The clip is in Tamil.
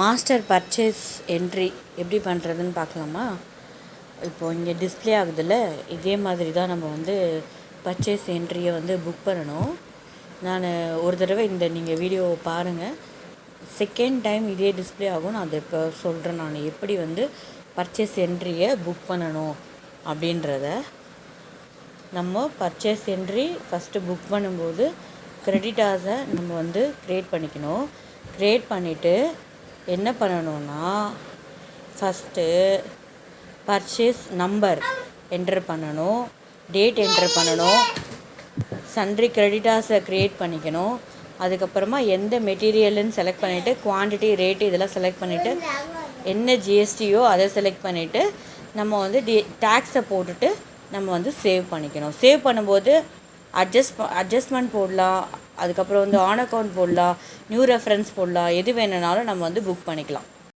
மாஸ்டர் பர்ச்சேஸ் என்ட்ரி எப்படி பண்ணுறதுன்னு பார்க்கலாமா? இப்போது இங்கே டிஸ்பிளே ஆகுதுல்ல, இதே மாதிரி தான் நம்ம வந்து பர்ச்சேஸ் என்ட்ரியை வந்து புக் பண்ணணும். நான் ஒரு தடவை நீங்கள் வீடியோ பாருங்கள், செகண்ட் டைம் இதே டிஸ்பிளே ஆகும். நான் அதை இப்போ சொல்கிறேன், நான் எப்படி வந்து பர்ச்சேஸ் என்ட்ரியை புக் பண்ணணும் அப்படின்றத. நம்ம பர்ச்சேஸ் என்ட்ரி ஃபஸ்ட்டு புக் பண்ணும்போது கிரெடிட்டாஸை நம்ம வந்து க்ரியேட் பண்ணிக்கணும். க்ரியேட் பண்ணிவிட்டு என்ன பண்ணணும்னா, ஃபஸ்ட்டு பர்ச்சேஸ் நம்பர் என்டர் பண்ணணும், டேட் என்டர் பண்ணணும், சன்ட்ரி கிரெடிட்டாஸை க்ரியேட் பண்ணிக்கணும். அதுக்கப்புறமா எந்த மெட்டீரியல்னு செலக்ட் பண்ணிவிட்டு குவான்டிட்டி, ரேட்டு இதெல்லாம் செலக்ட் பண்ணிவிட்டு என்ன ஜிஎஸ்டியோ அதை செலக்ட் பண்ணிவிட்டு நம்ம வந்து டேக்ஸை போட்டுட்டு நம்ம வந்து சேவ் பண்ணிக்கணும். சேவ் பண்ணும்போது அட்ஜஸ்ட்மெண்ட் போடலாம், அதுக்கப்புறம் வந்து ஆன் அக்கௌண்ட் போடலாம், நியூ ரெஃபரன்ஸ் போடலாம், எது வேணுனாலும் நம்ம வந்து புக் பண்ணிக்கலாம்.